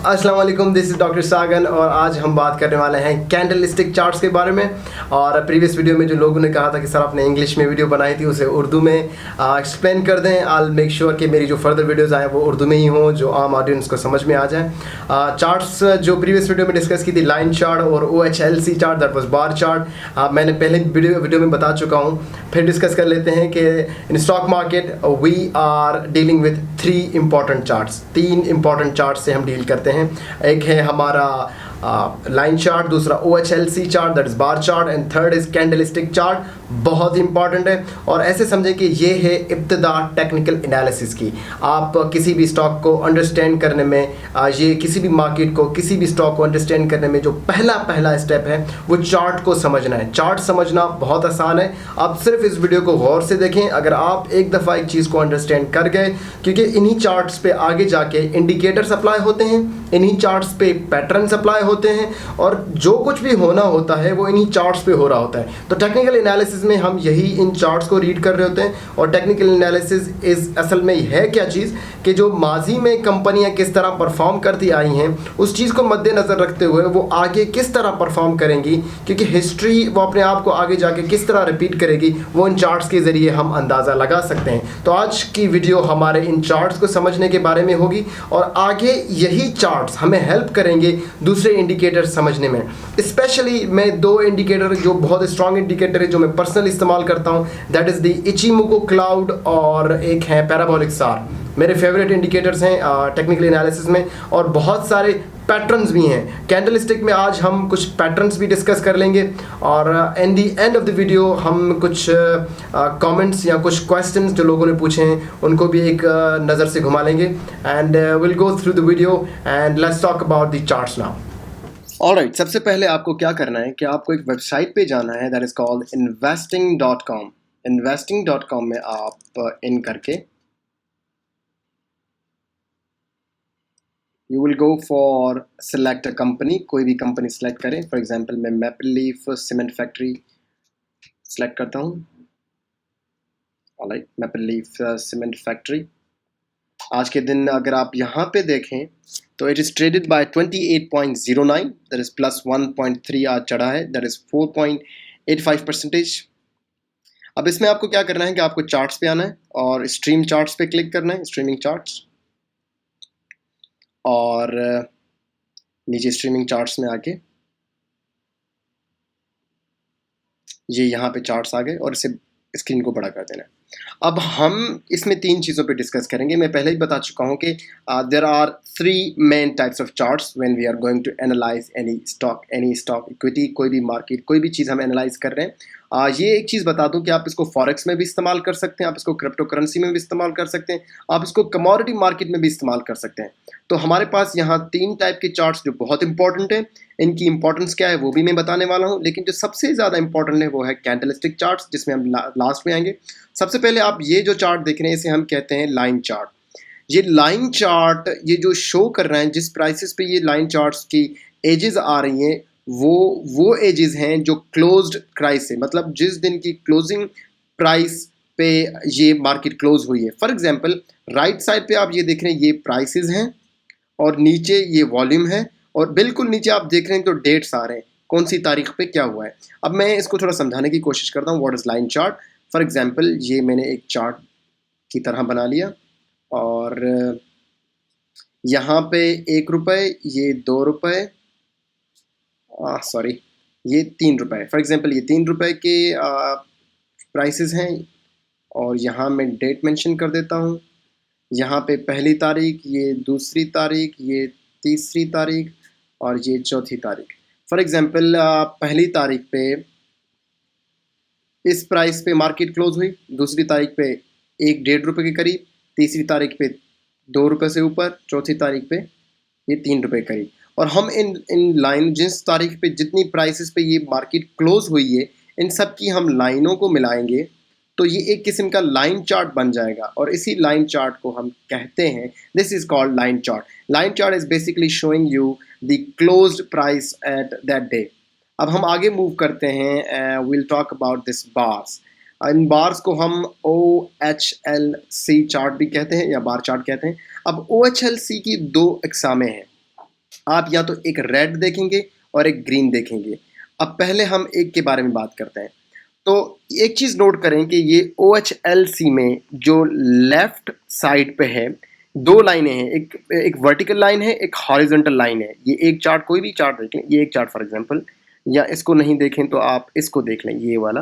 अस्सलाम वालेकुम, this is doctor सागन और आज हम बात करने वाले हैं कैंडलस्टिक चार्ट्स के बारे में। और प्रीवियस वीडियो में जो लोगों ने कहा था कि सर आपने इंग्लिश में वीडियो बनाई थी उसे उर्दू में एक्सप्लेन कर दें। आई मेक श्योर कि मेरी जो फर्दर वीडियोस आए वो उर्दू में ही हों, जो आम ऑडियंस को समझ में आ जाए। चार्ट्स जो प्रीवियस वीडियो में डिस्कस की थी, लाइन चार्ट और OHLC chart, that was bar chart, मैंने पहले वीडियो में बता चुका हूँ। फिर डिस्कस कर लेते हैं कि in stock market we are dealing with 3 important charts. 3 important chart से हम डील करते हैं। एक है हमारा लाइन चार्ट, दूसरा OHLC chart that is bar chart, and third is candlestick chart. बहुत ही इंपॉर्टेंट है और ऐसे समझें कि ये है इब्तिदा टेक्निकल एनालिसिस की। आप किसी भी स्टॉक को अंडरस्टैंड करने में, ये किसी भी मार्केट को, किसी भी स्टॉक को अंडरस्टैंड करने में जो पहला स्टेप है वो चार्ट को समझना है। चार्ट समझना बहुत आसान है, आप सिर्फ इस वीडियो को गौर से देखें। अगर आप एक दफ़ा एक चीज़ को अंडरस्टैंड कर गए, क्योंकि इन्हीं चार्ट्स पे आगे जाके इंडिकेटर्स अप्लाई होते हैं, इन्हीं चार्ट्स पे पैटर्न्स अप्लाई होते हैं और जो कुछ भी होना होता है वो इन्हीं चार्ट्स पे हो रहा होता है। तो टेक्निकल एनालिसिस में हम यही इन चार्ट्स को रीड कर रहे होते हैं। और टेक्निकल एनालिसिस इस असल में है क्या चीज़ कि जो माजी में कंपनियां किस तरह परफॉर्म करती आई हैं उस चीज़ को मद्देनज़र रखते हुए वो आगे किस तरह परफॉर्म करेंगी, क्योंकि हिस्ट्री वो अपने आप को आगे जाके किस तरह रिपीट करेगी वो इन चार्ट्स के ज़रिए हम अंदाज़ा लगा सकते हैं। तो आज की वीडियो हमारे इन चार्ट्स को समझने के बारे में होगी और आगे यही चार्ट्स हमें हेल्प करेंगे दूसरे इंडिकेटर समझने में। स्पेशली मैं 2 इंडिकेटर जो बहुत स्ट्रॉन्ग इंडिकेटर है जो मैं पर्सनली इस्तेमाल करता हूँ, that is the Ichimoku cloud और एक है पैराबोलिक सार। मेरे फेवरेट इंडिकेटर्स हैं टेक्निकल एनालिसिस में, और बहुत सारे पैटर्न्स भी हैं। कैंडलस्टिक में आज हम कुछ पैटर्न्स भी डिस्कस कर लेंगे और in the end of the video हम कुछ कमेंट्स या कुछ क्वेश्चंस जो लोगों ने पूछे हैं उनको भी एक नज़र से घुमा लेंगे। And will go through the video and let's talk about the charts now. Alright, सबसे पहले आपको क्या करना है कि आपको एक वेबसाइट पे जाना है, that is called investing.com। investing.com में आप इन करके you will go for select a company. कोई भी कंपनी सेलेक्ट करें। फॉर एग्जांपल मैं maple leaf cement factory select करता हूँ। Alright, maple leaf cement factory. आज के दिन अगर आप यहाँ पे देखें तो it is traded by 28.09, that is plus 1.3 आज चढ़ा है, दैट इज़ 4.85%। अब इसमें आपको क्या करना है कि आपको चार्ट्स पे आना है और स्ट्रीम चार्ट्स पे क्लिक करना है, स्ट्रीमिंग चार्ट्स, और नीचे स्ट्रीमिंग चार्ट्स में आके ये यहाँ पे चार्ट्स आ गए और इसे स्क्रीन को बड़ा कर देना है। अब हम इसमें 3 चीज़ों पे डिस्कस करेंगे। मैं पहले ही बता चुका हूँ कि there are 3 main types of charts when we are going to analyse any stock equity, कोई भी मार्केट, कोई भी चीज़ हम एनालाइज कर रहे हैं। ये एक चीज़ बता दूं कि आप इसको फॉरेक्स में भी इस्तेमाल कर सकते हैं, आप इसको क्रिप्टो करेंसी में भी इस्तेमाल कर सकते हैं, आप इसको कमोडिटी मार्केट में भी इस्तेमाल कर सकते हैं। तो हमारे पास यहाँ 3 टाइप के चार्ट्स जो बहुत इंपॉर्टेंट हैं। इनकी इंपॉर्टेंस क्या है वो भी मैं बताने वाला हूँ, लेकिन जो सबसे ज़्यादा इंपॉर्टेंट है वो है कैंडलस्टिक चार्ट्स, जिसमें हम लास्ट में आएंगे। सबसे पहले आप ये जो चार्ट देख रहे हैं इसे हम कहते हैं लाइन चार्ट। ये लाइन चार्ट ये जो शो कर रहे हैं, जिस प्राइसेस पे ये लाइन चार्ट्स की एजेस आ रही हैं वो एजेस हैं जो क्लोज्ड प्राइस है, मतलब जिस दिन की क्लोजिंग प्राइस पे ये मार्केट क्लोज हुई है। फॉर एग्जांपल राइट साइड पे आप ये देख रहे हैं ये प्राइसेस हैं और नीचे ये वॉल्यूम है, और बिल्कुल नीचे आप देख रहे हैं तो डेट्स आ रहे हैं कौन सी तारीख पे क्या हुआ है। अब मैं इसको थोड़ा समझाने की कोशिश करता हूँ what is line chart. For example ये मैंने एक चार्ट की तरह बना लिया और यहाँ पे 1 रुपये, ये 2 रुपये, सॉरी ये 3 रुपये। फॉर एग्जांपल ये 3 रुपये के प्राइसेस हैं और यहाँ मैं डेट मेंशन कर देता हूँ। यहाँ पे पहली तारीख, ये दूसरी तारीख, ये तीसरी तारीख और ये चौथी तारीख। फॉर एग्जांपल पहली तारीख पे इस प्राइस पे मार्केट क्लोज हुई, दूसरी तारीख पे 1-1.5 रुपये के करीब, तीसरी तारीख पे 2 रुपये से ऊपर, चौथी तारीख पे ये 3 रुपये करीब। और हम इन लाइन जिस तारीख पे जितनी प्राइसेस पे ये मार्केट क्लोज हुई है इन सब की हम लाइनों को मिलाएंगे तो ये एक किस्म का लाइन चार्ट बन जाएगा, और इसी लाइन चार्ट को हम कहते हैं, this is called line chart. Line chart is basically showing you the closed price at that day. अब हम आगे मूव करते हैं, will talk about this bars. In bars को हम OHLC चार्ट भी कहते हैं या बार चार्ट कहते हैं। अब OHLC की 2 इकसामें हैं। आप या तो एक रेड देखेंगे और एक ग्रीन देखेंगे। अब पहले हम एक के बारे में बात करते हैं। तो एक चीज़ नोट करें कि ये OHLC में जो लेफ्ट साइड पे है, दो लाइनें हैं, एक वर्टिकल लाइन है, एक हॉरिजॉन्टल लाइन है। ये एक चार्ट, कोई भी चार्ट देख लें, ये एक चार्ट फॉर एग्जांपल, या इसको नहीं देखें तो आप इसको देख लें, ये वाला।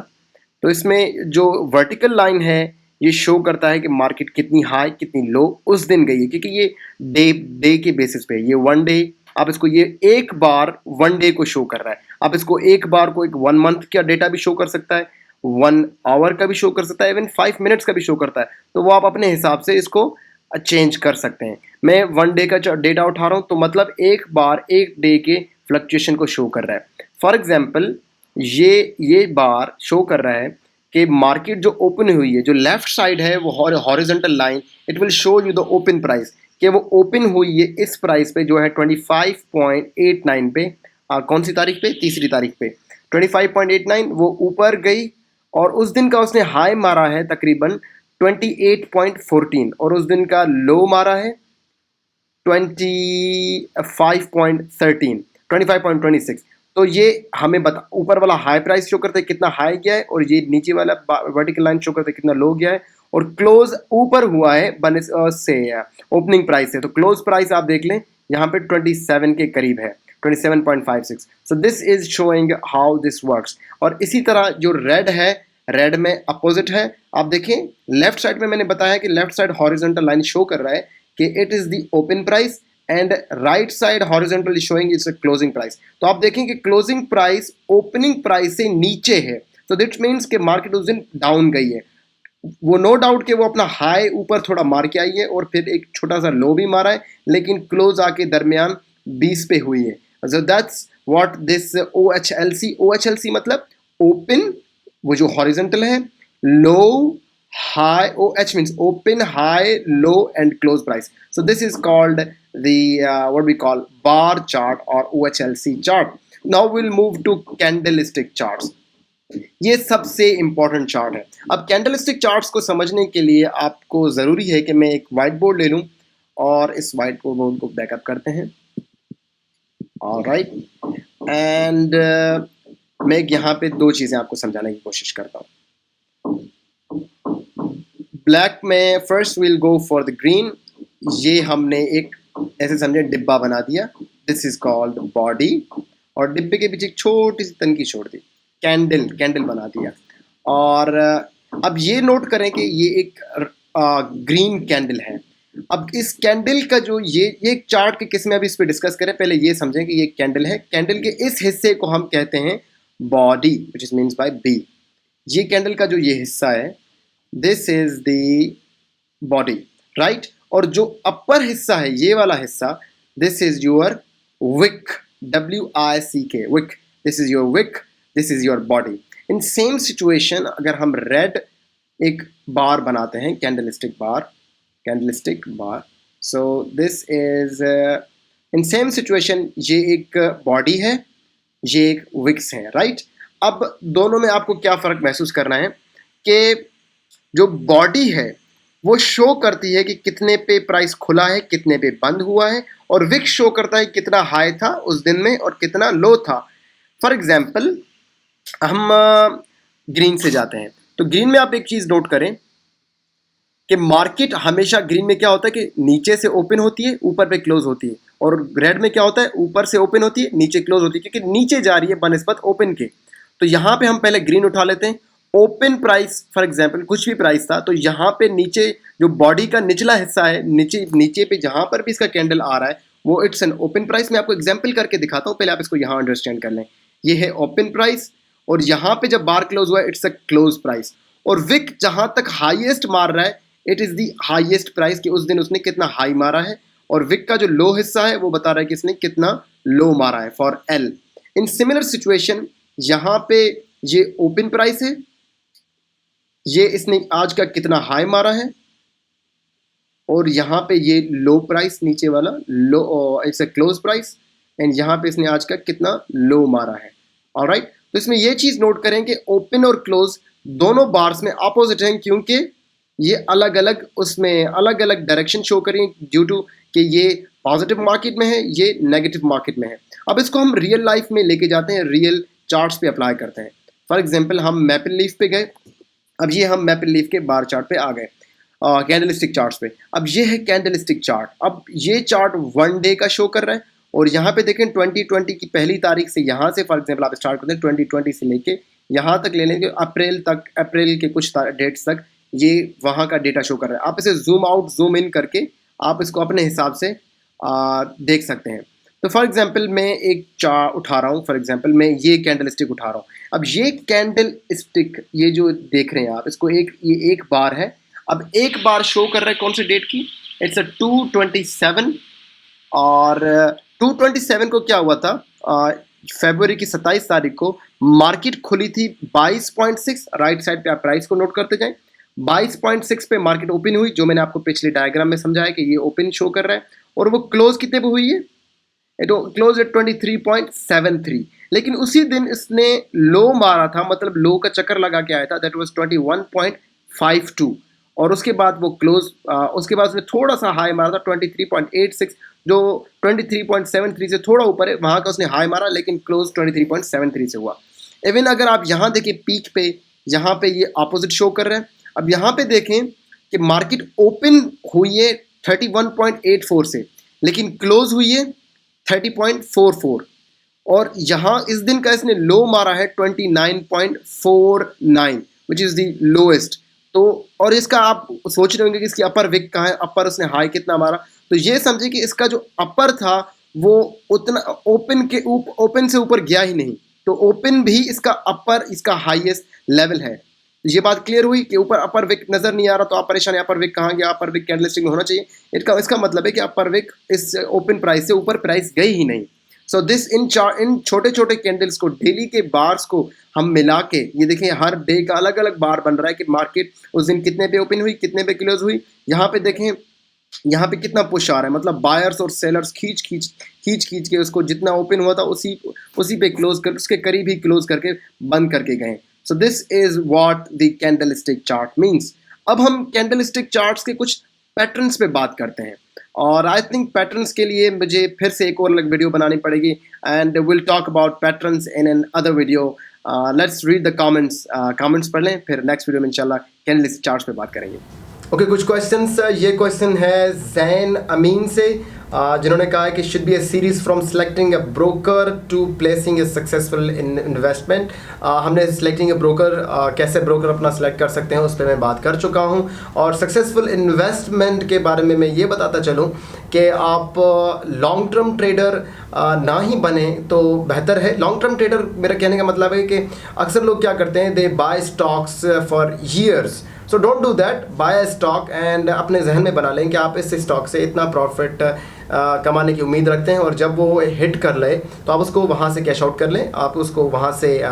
तो इसमें जो वर्टिकल लाइन है ये शो करता है कि मार्केट कितनी हाई कितनी लो उस दिन गई है, क्योंकि ये डे के बेसिस पे, ये वन डे, आप इसको ये एक बार वन डे को शो कर रहा है। आप इसको एक बार को एक 1 मंथ का डेटा भी शो कर सकता है, 1 आवर का भी शो कर सकता है, इवन 5 मिनट्स का भी शो करता है। तो वो आप अपने हिसाब से इसको चेंज कर सकते हैं। मैं 1 डे का डेटा उठा रहा हूँ, तो मतलब एक बार एक डे के फ्लक्चुएशन को शो कर रहा है। फॉर एग्जाम्पल ये बार शो कर रहा है कि मार्केट जो ओपन हुई है, जो लेफ्ट साइड है वो horizontal line, it will show you the open price, कि वो ओपन हुई है इस प्राइस पे जो है 25.89 पे। कौन सी तारीख पे? तीसरी तारीख पे 25.89 वो ऊपर गई, और उस दिन का उसने हाई मारा है तकरीबन 28.14, और उस दिन का लो मारा है 25.26। तो ये हमें ऊपर वाला हाई प्राइस शो करता है कितना हाई गया है, और ये नीचे वाला वर्टिकल लाइन शो करता है कितना लो गया है, और क्लोज ऊपर हुआ है से ओपनिंग प्राइस से। तो क्लोज प्राइस आप देख लें यहाँ पे 27 के करीब है, 27.56। सो this is showing how this works. और इसी तरह जो रेड है, रेड में अपोजिट है। आप देखें लेफ्ट साइड में मैंने बताया कि left side horizontal line show कर रहा है कि it is the open price, and right side horizontal is showing it's closing price. तो आप देखें कि क्लोजिंग प्राइस ओपनिंग प्राइस से नीचे है, तो दिट मीन्स कि मार्केट उस दिन डाउन गई है। वो नो डाउट कि वो अपना हाई ऊपर थोड़ा मार के आई है और फिर एक छोटा सा लो भी मारा है, लेकिन क्लोज आके दरमियान 20 पे हुई है। So that's what this OHLC मतलब ओपन, वो जो हॉरिजॉन्टल है, लो high, OH means open, high, low and close price. So this is called the what we call bar chart or OHLC chart. Now we'll move to candlestick charts. ये सबसे important chart है। अब candlestick charts को समझने के लिए आपको ज़रूरी है कि मैं एक वाइट बोर्ड ले लूँ, और इस वाइट बोर्ड को बैकअप करते हैं। ऑलराइट, एंड मैं यहाँ पे दो चीज़ें आपको समझाने की कोशिश करता हूँ। ब्लैक में first will go for the green. ये हमने एक ऐसे समझे डिब्बा बना दिया, दिस इज कॉल्ड बॉडी, और डिब्बे के पीछे एक छोटी सी तनकी छोड़ दी, कैंडल बना दिया। और अब ये नोट करें कि ये एक ग्रीन कैंडल है। अब इस कैंडल का जो ये एक चार्ट के किस्में अभी इस पर डिस्कस करें, पहले ये समझें कि ये कैंडल है। कैंडल के इस हिस्से को हम कहते हैं body, which is means by B. ये कैंडल का जो ये हिस्सा है, this is the body, right. और जो अपर हिस्सा है, ये वाला हिस्सा, this is your wick, WICK, wick. This is your wick, this is your body. In same situation अगर हम रेड एक बार बनाते हैं, candlestick bar, so this is in same situation, ये एक बॉडी है, ये एक विक्स है, राइट। अब दोनों में आपको क्या फ़र्क महसूस करना है कि जो बॉडी है वो शो करती है कि कितने पे प्राइस खुला है, कितने पे बंद हुआ है, और विक शो करता है कितना हाई था उस दिन में और कितना लो था। फॉर एग्जाम्पल हम ग्रीन से जाते हैं, तो ग्रीन में आप एक चीज़ नोट करें कि मार्केट हमेशा ग्रीन में क्या होता है कि नीचे से ओपन होती है, ऊपर पे क्लोज होती है, और रेड में क्या होता है, ऊपर से ओपन होती है, नीचे क्लोज होती है, क्योंकि नीचे जा रही है बनिस्बत ओपन के। तो यहाँ पे हम पहले ग्रीन उठा लेते हैं। ओपन प्राइस फॉर एग्जांपल कुछ भी प्राइस था, तो यहाँ पे नीचे जो बॉडी का निचला हिस्सा है, नीचे पे जहाँ पर भी इसका कैंडल आ रहा है, वो इट्स एन ओपन प्राइस। मैं आपको एग्जांपल करके दिखाता हूँ, पहले आप इसको यहाँ अंडरस्टैंड कर लें। ये है ओपन प्राइस, और यहाँ पे जब बार क्लोज हुआ है, इट्स अ क्लोज प्राइस। और विक जहाँ तक हाईएस्ट मार रहा है, it is the highest price, कि उस दिन उसने कितना हाई मारा है। और विक का जो लो हिस्सा है वो बता रहा है कि इसने कितना लो मारा है, for L. In similar situation यहाँ पे ये ओपन प्राइस है, ये इसने आज का कितना हाई मारा है, और यहाँ पे ये लो प्राइस नीचे वाला low, it's a close price, and यहाँ पे इसने आज का कितना लो मारा है। ऑलराइट, तो इसमें ये चीज़ नोट करें कि ओपन और क्लोज दोनों बार्स में अपोजिट हैं, क्योंकि ये अलग अलग उसमें अलग अलग डायरेक्शन शो करें, ड्यू टू कि ये पॉजिटिव मार्केट में है, ये नेगेटिव मार्केट में है। अब इसको हम रियल लाइफ में लेके जाते हैं, रियल चार्ट्स पे अप्लाई करते हैं। फॉर एग्जांपल हम मैपल लीफ पे गए, अब ये हम मैपल लीफ के बार चार्ट पे आ गए, कैंडलस्टिक चार्ट्स पे। अब ये है कैंडलस्टिक चार्ट। अब ये चार्ट 1 डे का शो कर रहा है और यहाँ पे देखें 2020 की पहली तारीख से यहाँ से फॉर एग्जांपल आप स्टार्ट करते हैं 2020 से लेके यहाँ तक ले लेंगे अप्रैल तक, अप्रैल के कुछ डेट्स तक ये वहाँ का डेटा शो कर रहा है। आप इसे जूम आउट जूम इन करके आप इसको अपने हिसाब से देख सकते हैं। तो फॉर एग्जांपल मैं एक चार्ट उठा रहा हूँ, फॉर एग्जांपल मैं ये कैंडल स्टिक उठा रहा हूँ। अब ये कैंडल स्टिक ये जो देख रहे हैं आप, इसको ये एक बार है। अब एक बार शो कर रहा है कौन से डेट की, इट्स अ 227 और 227 को क्या हुआ था, फरवरी की 27 तारीख को मार्केट खुली थी 22.6। राइट साइड पे आप प्राइस को नोट करते जाएं, 22.6 पे मार्केट ओपन हुई, जो मैंने आपको पिछले डायग्राम में समझाया कि ये ओपन शो कर रहा है। और वो क्लोज कितने पे हुई है, इट क्लोज एट 23.73। लेकिन उसी दिन इसने लो मारा था, मतलब लो का चक्कर लगा के आया था, दैट वाज 21.52। और उसके बाद वो क्लोज, उसके बाद उसने थोड़ा सा हाई मारा था 23.86, जो 23.73 से थोड़ा ऊपर है, वहाँ का उसने हाई मारा, लेकिन क्लोज 23.73 से हुआ। इवन अगर आप यहाँ देखें पीक पे, यहाँ पे ये अपोजिट शो कर रहा है। अब यहाँ पे देखें कि मार्केट ओपन हुई है 31.84 से, लेकिन क्लोज हुई है 30.44 और यहाँ इस दिन का इसने लो मारा है 29.49 विच इज़ द लोएस्ट। तो और इसका आप सोच रहे होंगे कि इसकी अपर विक कहाँ है, अपर उसने हाई कितना मारा, तो ये समझे कि इसका जो अपर था वो उतना ओपन से ऊपर गया ही नहीं, तो ओपन भी इसका अपर, इसका हाईएस्ट लेवल है। ये बात क्लियर हुई कि ऊपर अपर विक नजर नहीं आ रहा, तो आप परेशान है अपर विक कहाँ गया, अपर विक कैंडलस्टिक में होना चाहिए। इसका मतलब है कि अपर विक इस ओपन प्राइस से ऊपर प्राइस गई ही नहीं। सो दिस इन छोटे छोटे कैंडल्स को, डेली के बार्स को हम मिला के, ये देखें हर डे का अलग अलग बार बन रहा है कि मार्केट उस दिन कितने पे ओपन हुई, कितने पे क्लोज हुई। यहाँ पे देखें यहाँ पे कितना पुश आ रहा है, मतलब बायर्स और सेलर्स खींच के उसको जितना ओपन हुआ था उसी पे क्लोज कर, उसके करीब ही क्लोज करके बंद करके गए। सो this is what the candlestick chart means. अब हम कैंडलस्टिक चार्ट्स के कुछ पैटर्न्स पे बात करते हैं, और आई थिंक पैटर्न्स के लिए मुझे फिर से एक और अलग वीडियो बनानी पड़ेगी, and will talk about patterns in an other video. Let's read the comments पढ़ लें, फिर नेक्स्ट वीडियो में इंशाल्लाह कैंडलस्टिक चार्ट्स पे बात करेंगे। ओके, कुछ क्वेश्चंस। ये क्वेश्चन है जैन अमीन से, जिन्होंने कहा है कि should be a series from selecting a broker to placing a successful investment. हमने सिलेक्टिंग ए ब्रोकर, कैसे ब्रोकर अपना सेलेक्ट कर सकते हैं उस पर मैं बात कर चुका हूं, और सक्सेसफुल इन्वेस्टमेंट के बारे में मैं ये बताता चलूं कि आप लॉन्ग टर्म ट्रेडर ना ही बने तो बेहतर है। लॉन्ग टर्म ट्रेडर मेरा कहने का मतलब है कि अक्सर लोग क्या करते हैं, they buy stocks for years. So don't do that, buy a stock and अपने जहन में बना लें कि आप इस स्टॉक से इतना प्रॉफिट कमाने की उम्मीद रखते हैं, और जब वो हिट कर ले तो आप उसको वहाँ से कैश आउट कर लें, आप उसको वहाँ से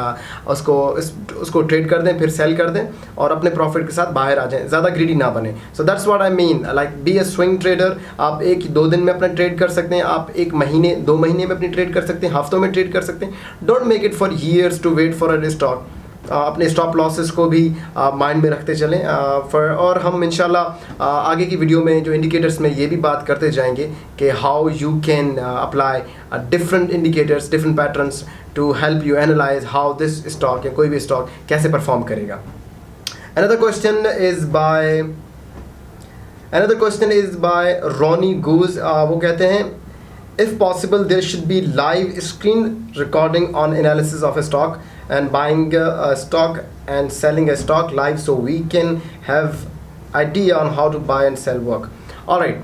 उसको ट्रेड कर दें, फिर सेल कर दें और अपने प्रॉफिट के साथ बाहर आ जाएं, ज़्यादा ग्रीडी ना बने। So that's what I mean, like be a swing trader. आप 1-2 दिन में अपना ट्रेड कर सकते हैं, आप 1 महीने 2 महीने में अपनी ट्रेड कर सकते हैं, हफ्तों में ट्रेड कर सकते हैं। Don't make it for years to wait for a stock. अपने स्टॉप लॉसेस को भी माइंड में रखते चलें। और हम इंशाल्लाह आगे की वीडियो में जो इंडिकेटर्स में ये भी बात करते जाएंगे कि how you can apply different indicators, different patterns to help you analyse how this stock या कोई भी स्टॉक कैसे परफॉर्म करेगा। Another question is by Ronnie Goose. वो कहते हैं, if possible there should be live screen recording on analysis of a stock and buying a stock and selling a stock live, so we can have idea on how to buy and sell work. Alright,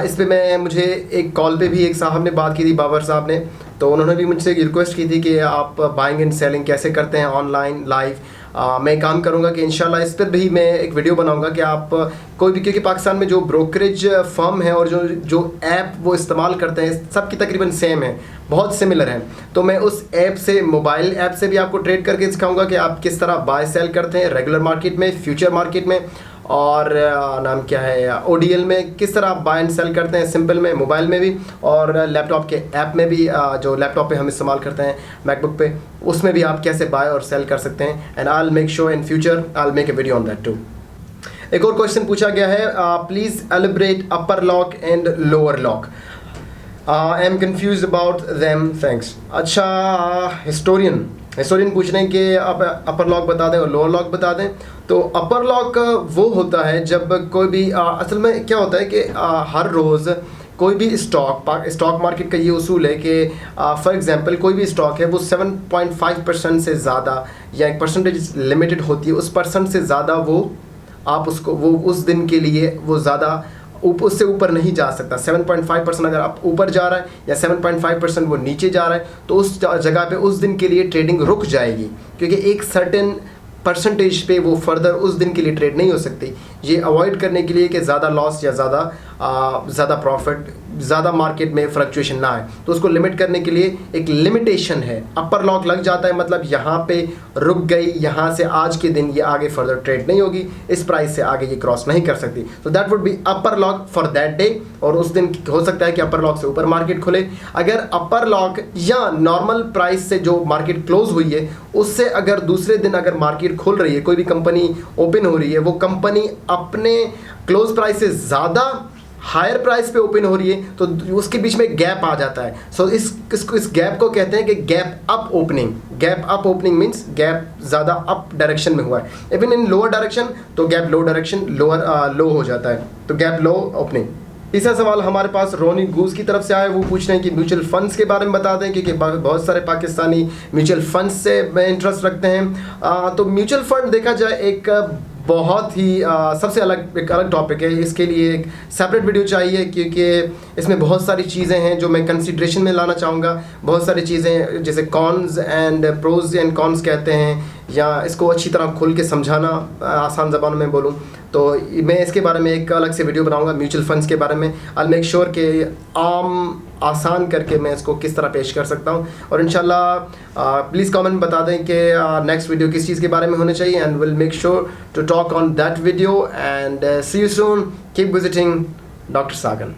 इस पे मुझे एक call पे भी एक साहब ने बात की थी, बाबर साहब ने, तो उन्होंने भी मुझसे रिक्वेस्ट की थी कि आप बाइंग एंड सेलिंग कैसे करते हैं ऑनलाइन लाइव। मैं काम करूंगा कि इंशाल्लाह इस पर भी मैं एक वीडियो बनाऊंगा कि आप कोई भी, क्योंकि पाकिस्तान में जो ब्रोकरेज फर्म है और जो ऐप वो इस्तेमाल करते हैं सबकी तकरीबन सेम है, बहुत सिमिलर है। तो मैं उस ऐप से, मोबाइल ऐप से भी आपको ट्रेड करके सिखाऊंगा कि आप किस तरह बाय सेल करते हैं रेगुलर मार्केट में, फ्यूचर मार्केट में, और नाम क्या है ODL में किस तरह आप बाय एंड सेल करते हैं, सिंपल में, मोबाइल में भी, और लैपटॉप के ऐप में भी, जो लैपटॉप पे हम इस्तेमाल करते हैं मैकबुक पे, उसमें भी आप कैसे बाय और सेल कर सकते हैं। And I will make sure in future I will make a video on that too. एक और क्वेश्चन पूछा गया है, please elaborate upper lock and lower lock. I am confuse about them, thanks. अच्छा, हिस्टोरियन पूछ रहे हैं कि आप अपर लॉक बता दें और लोअर लॉक बता दें। तो अपर लॉक वो होता है जब कोई भी असल में क्या होता है कि हर रोज़ कोई भी स्टॉक मार्केट का ये उसूल है कि फॉर एग्जांपल कोई भी स्टॉक है वो 7.5% से ज़्यादा या एक परसेंटेज लिमिटेड होती है, उस परसेंट से ज़्यादा वो आप उसको वो उस दिन के लिए वो ज़्यादा उससे ऊपर नहीं जा सकता। 7.5% अगर आप ऊपर जा रहा है या 7.5% वो नीचे जा रहा है तो उस जगह पे उस दिन के लिए ट्रेडिंग रुक जाएगी, क्योंकि एक सर्टेन परसेंटेज पे वो फर्दर उस दिन के लिए ट्रेड नहीं हो सकती। ये अवॉइड करने के लिए कि ज़्यादा लॉस या ज़्यादा प्रॉफिट, ज़्यादा मार्केट में फ्लक्चुएशन ना आए, तो उसको लिमिट करने के लिए एक लिमिटेशन है। अपर लॉक लग जाता है मतलब यहाँ पे रुक गई, यहाँ से आज के दिन ये आगे फर्दर ट्रेड नहीं होगी, इस प्राइस से आगे ये क्रॉस नहीं कर सकती। तो that would be upper lock for that day. और उस दिन हो सकता है कि अपर लॉक से ऊपर मार्केट खुले। अगर अपर लॉक या नॉर्मल प्राइस से जो मार्केट क्लोज हुई है उससे अगर दूसरे दिन अगर मार्केट खुल रही है, कोई भी कंपनी ओपन हो रही है, वो कंपनी अपने क्लोज प्राइस से ज़्यादा हायर प्राइस पे ओपन हो रही है तो उसके बीच में गैप आ जाता है। सो इस गैप को कहते हैं कि gap up opening. Gap up opening means gap ज़्यादा अप डायरेक्शन में हुआ है। इवन इन लोअर डायरेक्शन तो गैप लो डायरेक्शन लो हो जाता है, तो गैप लो ओपनिंग। तीसरा सवाल हमारे पास रोनी गूज की तरफ से आया, वो पूछ रहे हैं कि म्यूचुअल फंड्स के बारे में बता दें, क्योंकि बहुत सारे पाकिस्तानी म्यूचुअल फंड्स से इंटरेस्ट रखते हैं। तो म्यूचुअल फंड देखा जाए एक बहुत ही सबसे एक अलग टॉपिक है। इसके लिए एक सेपरेट वीडियो चाहिए, क्योंकि इसमें बहुत सारी चीज़ें हैं जो मैं कंसिड्रेशन में लाना चाहूँगा। बहुत सारी चीज़ें जैसे cons and pros and cons कहते हैं, या इसको अच्छी तरह खुल के समझाना आसान ज़बान में बोलूँ तो मैं इसके बारे में एक अलग से वीडियो बनाऊंगा। म्यूचुअल फंड्स के बारे में आई मेक श्योर कि आसान करके मैं इसको किस तरह पेश कर सकता हूं। और इंशाल्लाह प्लीज़ कमेंट बता दें कि नेक्स्ट वीडियो किस चीज़ के बारे में होने चाहिए, and will make sure to talk on that video. And see you soon, keep visiting doctor Sagan.